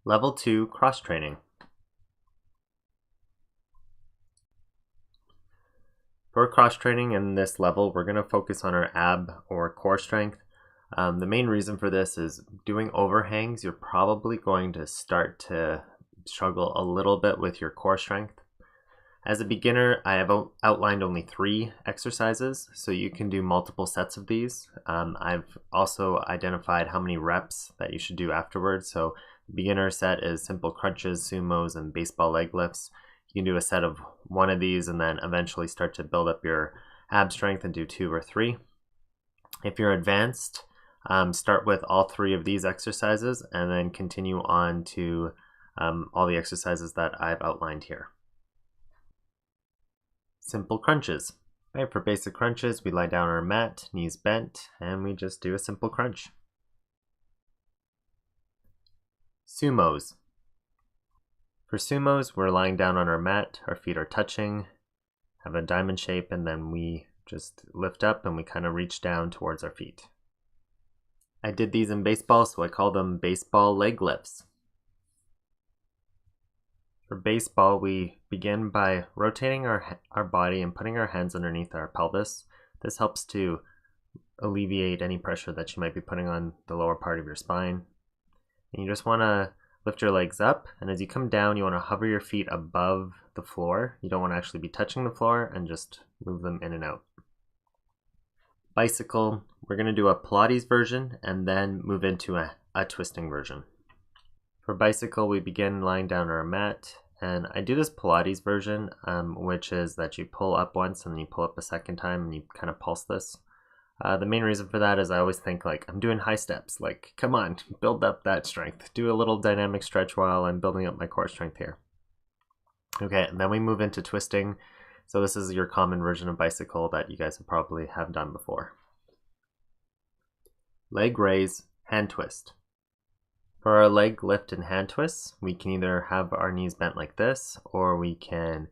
Level 2 cross-training. For cross-training in this level, we're going to focus on our ab or core strength. The main reason for this is doing overhangs, you're probably going to start to struggle a little bit with your core strength. As a beginner, I have outlined only 3 exercises, so you can do multiple sets of these. I've also identified how many reps that you should do afterwards. So the beginner set is simple crunches, sumos, and baseball leg lifts. You can do a set of 1 of these and then eventually start to build up your ab strength and do 2 or 3. If you're advanced, start with all 3 of these exercises and then continue on to all the exercises that I've outlined here. Simple crunches. Right, for basic crunches, we lie down on our mat, knees bent, and we just do a simple crunch. Sumos. For sumos, we're lying down on our mat, our feet are touching, have a diamond shape, and then we just lift up and we kind of reach down towards our feet. I did these in baseball, so I call them baseball leg lifts. For baseball, we begin by rotating our body and putting our hands underneath our pelvis. This helps to alleviate any pressure that you might be putting on the lower part of your spine. And you just want to lift your legs up, and as you come down, you want to hover your feet above the floor. You don't want to actually be touching the floor, and just move them in and out. Bicycle, we're going to do a Pilates version and then move into a twisting version. For bicycle, we begin lying down on our mat, and I do this Pilates version, which is that you pull up once and then you pull up a second time and you kind of pulse this. The main reason for that is I always think like I'm doing high steps, like come on, build up that strength. Do a little dynamic stretch while I'm building up my core strength here. Okay, and then we move into twisting. So this is your common version of bicycle that you guys probably have done before. Leg raise, hand twist. For our leg lift and hand twists, we can either have our knees bent like this, or we can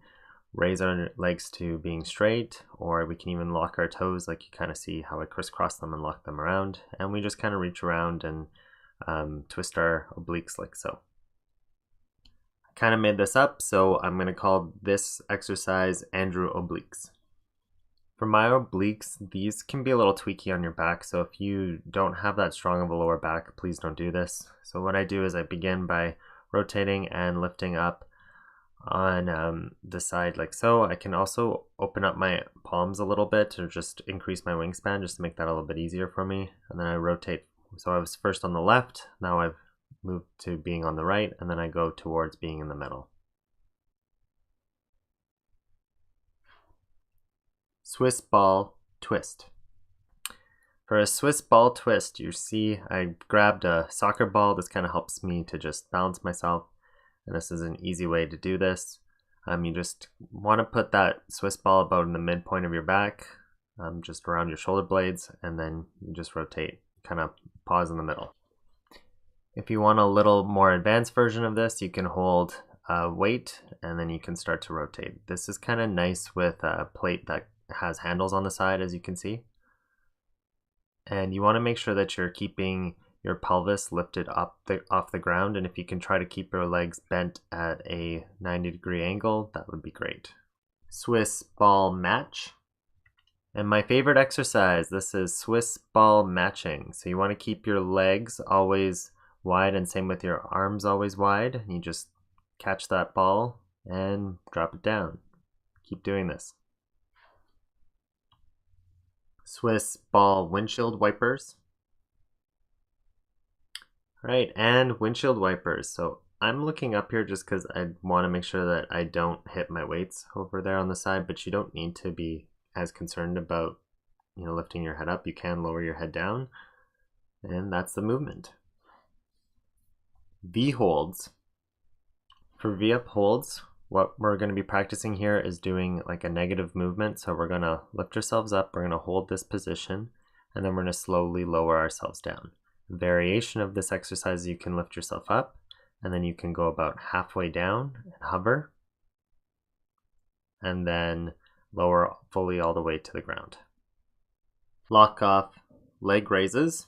raise our legs to being straight, or we can even lock our toes, like you kind of see how I crisscross them and lock them around, and we just kind of reach around and twist our obliques like so. I kind of made this up, so I'm going to call this exercise Andrew Obliques. For my obliques, these can be a little tweaky on your back, so if you don't have that strong of a lower back, please don't do this. So what I do is I begin by rotating and lifting up on the side like so. I can also open up my palms a little bit to just increase my wingspan, just to make that a little bit easier for me. And then I rotate. So I was first on the left, now I've moved to being on the right, and then I go towards being in the middle. Swiss ball twist. For a Swiss ball twist, you see I grabbed a soccer ball. This kind of helps me to just balance myself, and this is an easy way to do this. You just want to put that Swiss ball about in the midpoint of your back, just around your shoulder blades, and then you just rotate, kind of pause in the middle. If you want a little more advanced version of this, you can hold weight and then you can start to rotate. This is kind of nice with a plate that has handles on the side, as you can see. And you want to make sure that you're keeping your pelvis lifted up off the ground, and if you can try to keep your legs bent at a 90-degree angle, that would be great. Swiss ball match. And my favorite exercise, this is Swiss ball matching. So you want to keep your legs always wide, and same with your arms always wide. And you just catch that ball and drop it down. Keep doing this. Swiss ball windshield wipers. Right, and windshield wipers. So I'm looking up here just because I want to make sure that I don't hit my weights over there on the side, but you don't need to be as concerned about, lifting your head up. You can lower your head down, and that's the movement. V holds. For V up holds, what we're going to be practicing here is doing like a negative movement. So we're going to lift ourselves up, we're going to hold this position, and then we're going to slowly lower ourselves down. Variation of this exercise, you can lift yourself up, and then you can go about halfway down and hover, and then lower fully all the way to the ground. Lock off leg raises.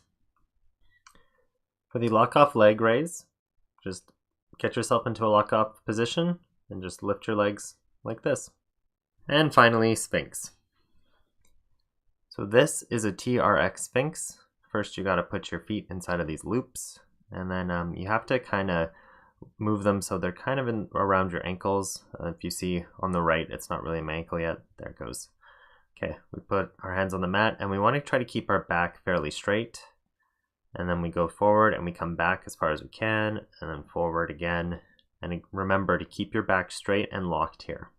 For the lock off leg raise, just get yourself into a lock-up position and just lift your legs like this. And finally, Sphinx. So this is a TRX Sphinx. First, you got to put your feet inside of these loops, and then you have to kind of move them so they're kind of around your ankles. If you see on the right, it's not really my ankle yet. There it goes. Okay, we put our hands on the mat, and we want to try to keep our back fairly straight. And then we go forward, and we come back as far as we can, and then forward again. And remember to keep your back straight and locked here.